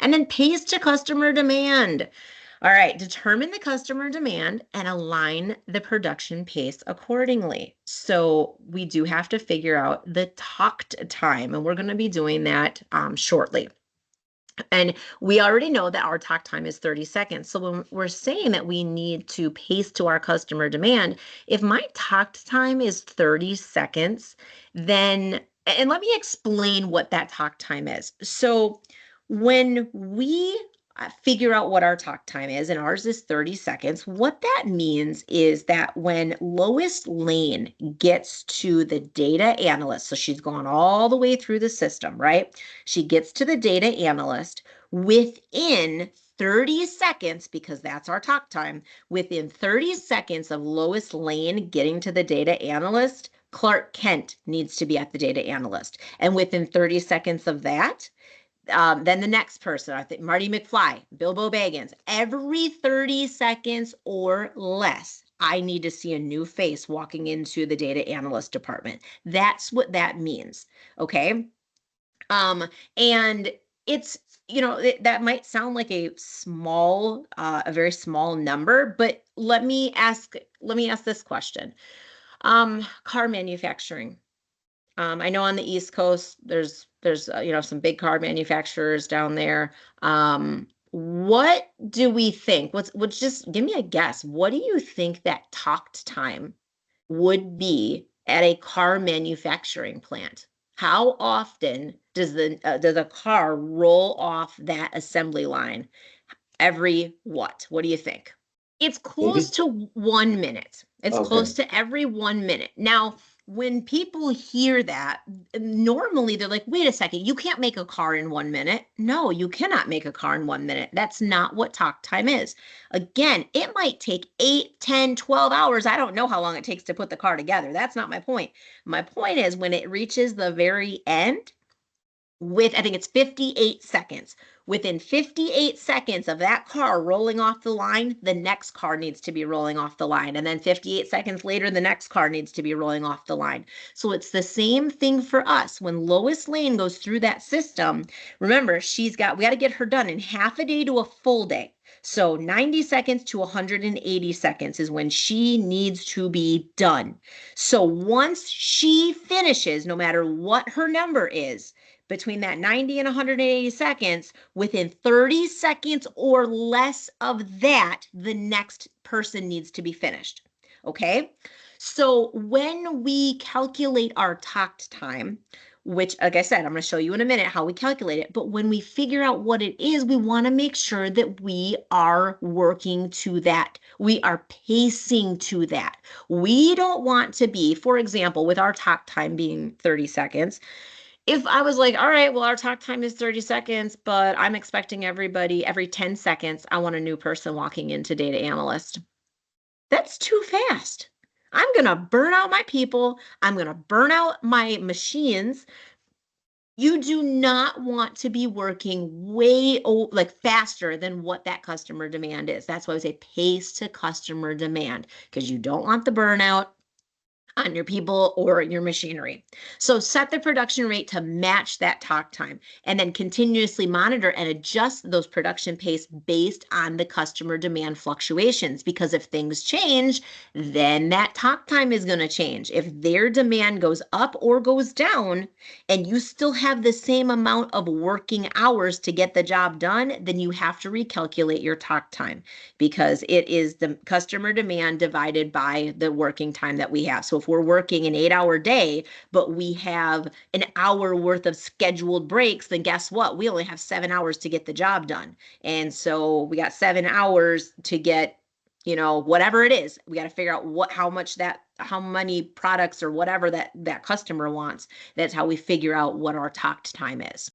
And then pace to customer demand. All right, determine the customer demand and align the production pace accordingly. So we do have to figure out the talked time, and we're going to be doing that shortly. And we already know that our talk time is 30 seconds. So when we're saying that we need to pace to our customer demand, if my talk time is 30 seconds, then, and let me explain what that talk time is. So when we figure out what our talk time is, and ours is 30 seconds, what that means is that when Lois Lane gets to the data analyst, so she's gone all the way through the system, right? She gets to the data analyst within 30 seconds, because that's our talk time, within 30 seconds of Lois Lane getting to the data analyst, Clark Kent needs to be at the data analyst. And within 30 seconds of that, then the next person, I think Marty McFly, Bilbo Baggins, every 30 seconds or less, I need to see a new face walking into the data analyst department. That's what that means. Okay. And it's, that might sound like a very small number, but let me ask this question. Car manufacturing. I know on the East Coast, there's some big car manufacturers down there. What do we think? Just give me a guess. What do you think that talked time would be at a car manufacturing plant? How often does a car roll off that assembly line? Every what? What do you think? It's close Maybe. to 1 minute. It's Okay. close to every 1 minute. Now, when people hear that, normally they're like, wait a second, you can't make a car in 1 minute. No, you cannot make a car in 1 minute. That's not what talk time is. Again, it might take 8, 10, 12 hours. I don't know how long it takes to put the car together. That's not my point. My point is when it reaches the very end, I think it's 58 seconds. Within 58 seconds of that car rolling off the line, the next car needs to be rolling off the line. And then 58 seconds later, the next car needs to be rolling off the line. So it's the same thing for us. When Lois Lane goes through that system, remember, we got to get her done in half a day to a full day. So 90 seconds to 180 seconds is when she needs to be done. So once she finishes, no matter what her number is, between that 90 and 180 seconds, within 30 seconds or less of that, the next person needs to be finished. Okay? So when we calculate our talk time, which, like I said, I'm going to show you in a minute how we calculate it. But when we figure out what it is, we want to make sure that we are working to that. We are pacing to that. We don't want to be, for example, with our talk time being 30 seconds, if I was like, all right, well, our talk time is 30 seconds, but I'm expecting everybody every 10 seconds, I want a new person walking into data analyst. That's too fast. I'm going to burn out my people. I'm going to burn out my machines. You do not want to be working like faster than what that customer demand is. That's why I say pace to customer demand, because you don't want the burnout on your people or your machinery. So set the production rate to match that talk time, and then continuously monitor and adjust those production pace based on the customer demand fluctuations. Because if things change, then that talk time is going to change. If their demand goes up or goes down, and you still have the same amount of working hours to get the job done, then you have to recalculate your talk time, because it is the customer demand divided by the working time that we have. So if we're working an 8-hour day, but we have an hour worth of scheduled breaks, then guess what? We only have 7 hours to get the job done. And so we got 7 hours to get, whatever it is. We got to figure out how many products or whatever that customer wants. That's how we figure out what our talk time is.